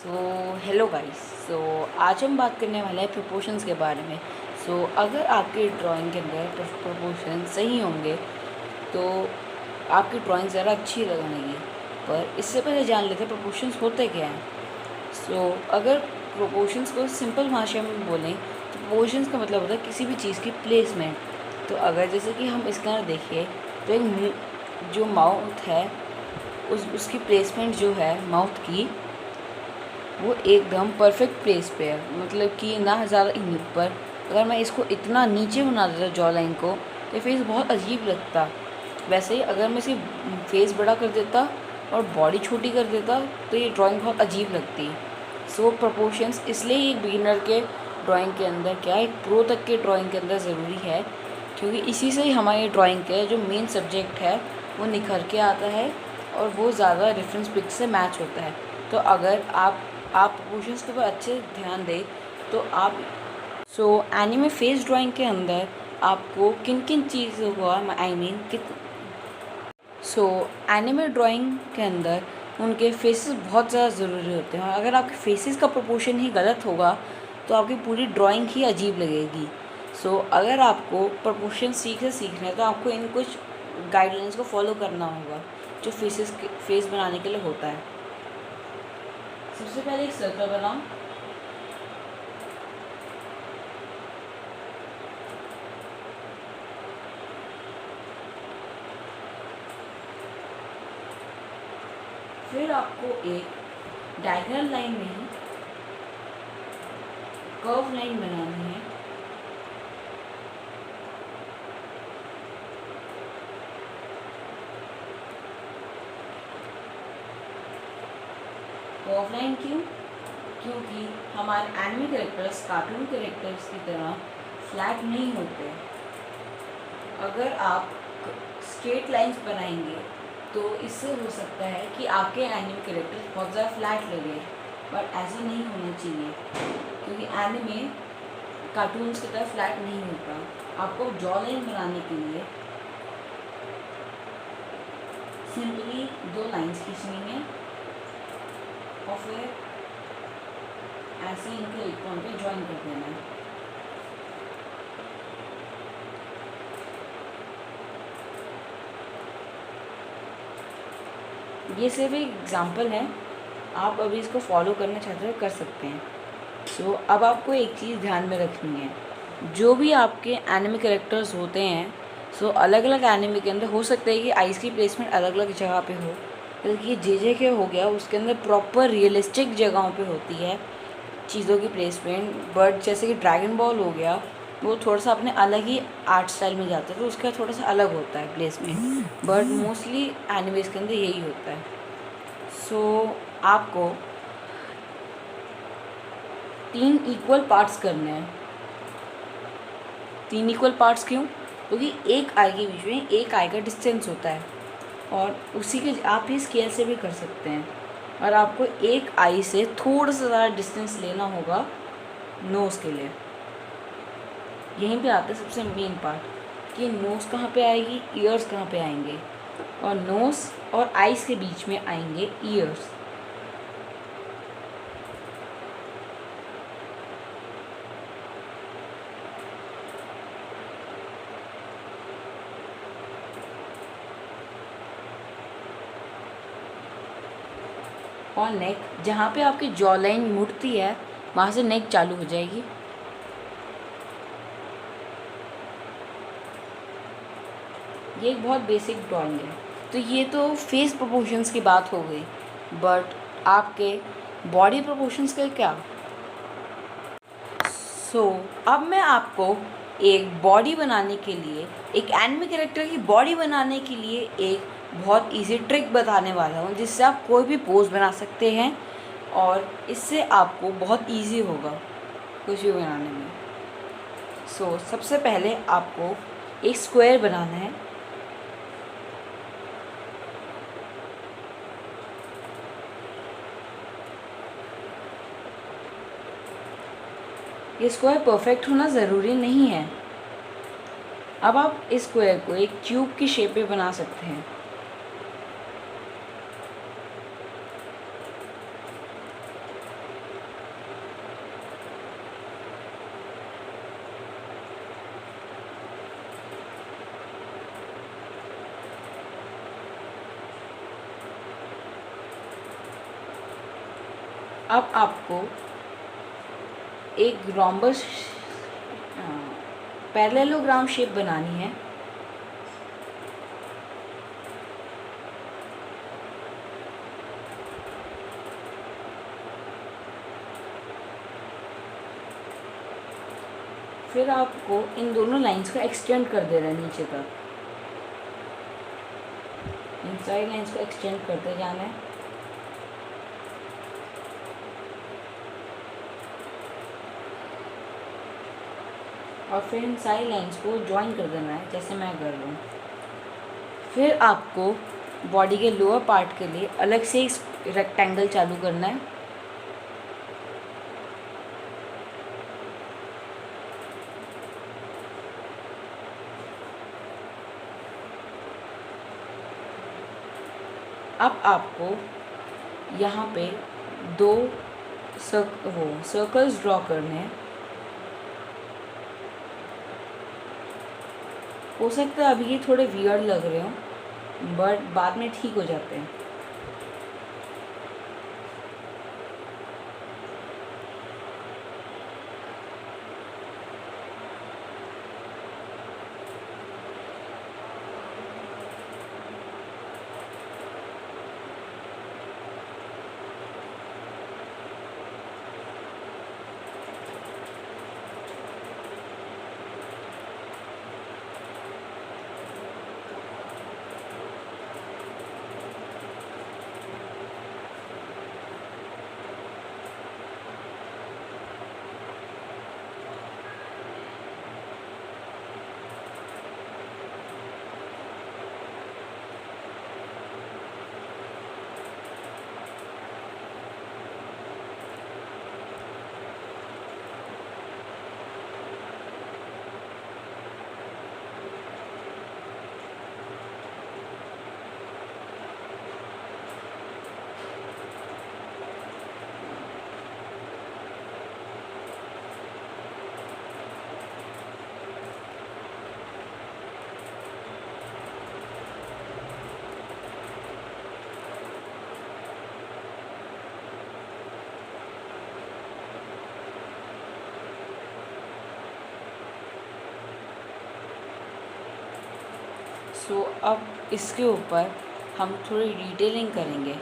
Hello guys. आज हम बात करने वाले हैं प्रोपोर्शंस के बारे में। अगर आपकी ड्राइंग के अंदर प्रोपोर्शन सही होंगे तो आपकी ड्राइंग ज़रा अच्छी लगेगी। पर इससे पहले जान लेते हैं प्रोपोर्शंस होते क्या हैं। अगर प्रोपोर्शंस को सिंपल भाषा में बोलें तो प्रोपोर्शंस का मतलब होता है किसी भी चीज़ की प्लेसमेंट। तो अगर जैसे कि हम इसके अंदर देखिए तो एक जो माउथ है उसकी प्लेसमेंट जो है माउथ की वो एकदम परफेक्ट प्लेस पे है, मतलब कि ना ज़्यादा ऊपर। अगर मैं इसको इतना नीचे बना देता जॉ लाइन को तो फेस बहुत अजीब लगता। वैसे ही अगर मैं इसकी फेस बड़ा कर देता और बॉडी छोटी कर देता तो ये ड्राइंग बहुत अजीब लगती। प्रोपोर्शंस इसलिए एक बिगिनर के ड्राइंग के अंदर क्या एक प्रो तक के ड्राइंग के अंदर ज़रूरी है, क्योंकि इसी से ही हमारी ड्राइंग का जो मेन सब्जेक्ट है वो निखर के आता है और वो ज़्यादा रेफरेंस पिक से मैच होता है। तो अगर आप प्रोपोर्शंस के ऊपर अच्छे ध्यान दें तो आप एनिमे फेस ड्राइंग के अंदर आपको किन किन चीज़ों का एनिमे ड्राइंग के अंदर उनके फेसेस बहुत ज़्यादा ज़रूरी होते हैं। अगर आपके फेसेस का प्रोपोर्शन ही गलत होगा तो आपकी पूरी ड्राइंग ही अजीब लगेगी। अगर आपको प्रोपोर्शन सीखना है तो आपको इन कुछ गाइडलाइंस को फॉलो करना होगा जो फेस बनाने के लिए होता है। सबसे पहले एक सर्कल बनाओ। फिर आपको एक डायगोनल लाइन में कर्व लाइन बनानी है। कर्व लाइन क्यों? क्योंकि हमारे एनिमे कैरेक्टर्स कार्टून कैरेक्टर्स की तरह फ्लैट नहीं होते। अगर आप स्ट्रेट लाइंस बनाएंगे तो इससे हो सकता है कि आपके एनिमे कैरेक्टर्स बहुत ज़्यादा फ्लैट लगे, पर ऐसा नहीं होना चाहिए क्योंकि एनिमे कार्टून्स की तरह फ्लैट नहीं होता। आपको जॉ लाइन बनाने के लिए सिंपली 2 लाइंस खींचनी है और फिर ऐसे इनको एक पॉइंट पे ज्वाइन कर देना है। ये सिर्फ एक एग्जांपल है, आप अभी इसको फॉलो करना चाहते हो कर सकते हैं। अब आपको एक चीज़ ध्यान में रखनी है, जो भी आपके एनिमे कैरेक्टर्स होते हैं अलग अलग एनिमे के अंदर हो सकता है कि आइज़ की प्लेसमेंट अलग अलग जगह पे हो। जैसे कि जे हो गया उसके अंदर प्रॉपर रियलिस्टिक जगहों पे होती है चीज़ों की प्लेसमेंट, बट जैसे कि ड्रैगन बॉल हो गया वो थोड़ा सा अपने अलग ही आर्ट स्टाइल में जाता है तो उसका थोड़ा सा अलग होता है प्लेसमेंट, बट मोस्टली एनिमेज के अंदर यही होता है। आपको 3 इक्वल पार्ट्स करने हैं। 3 इक्वल पार्ट्स क्यों? क्योंकि एक आई के बीच में एक आई का डिस्टेंस होता है और उसी के आप ही स्केल से भी कर सकते हैं। और आपको एक आई से थोड़ा सा ज़्यादा डिस्टेंस लेना होगा नोज़ के लिए। यहीं पे आता है सबसे मेन पार्ट कि नोज़ कहाँ पे आएगी, ईयर्स कहाँ पे आएंगे, और नोज़ और आइज़ के बीच में आएंगे ईयर्स। और नेक, जहाँ पे आपकी जॉ लाइन मुड़ती है वहाँ से नेक चालू हो जाएगी। ये एक बहुत बेसिक ड्राइंग है। तो ये तो फेस प्रोपोर्शंस की बात हो गई, बट आपके बॉडी प्रोपोर्शंस का क्या? अब मैं आपको एक बॉडी बनाने के लिए, एक एनिमे कैरेक्टर की बॉडी बनाने के लिए एक बहुत इजी ट्रिक बताने वाला हूँ जिससे आप कोई भी पोज बना सकते हैं और इससे आपको बहुत इजी होगा कुछ भी बनाने में। सबसे पहले आपको एक स्क्वायर बनाना है। ये स्क्वायर परफेक्ट होना ज़रूरी नहीं है। अब आप इस स्क्वायर को एक क्यूब की शेप में बना सकते हैं। अब आपको एक रोम्बस पैरेललोग्राम शेप बनानी है। फिर आपको इन दोनों लाइंस को एक्सटेंड कर देना है नीचे तक। इन सारी लाइंस को एक्सटेंड करते जाना है। और फिर इन सारी लाइंस को ज्वाइन कर देना है जैसे मैं कर रहा हूँ। फिर आपको बॉडी के लोअर पार्ट के लिए अलग से एक रेक्टेंगल चालू करना है। अब आपको यहाँ पे दो सर्कल्स ड्रॉ करने हैं। हो सकता है अभी ये थोड़े वियर्ड लग रहे हो, बट बाद में ठीक हो जाते हैं। अब इसके ऊपर हम थोड़ी डिटेलिंग करेंगे।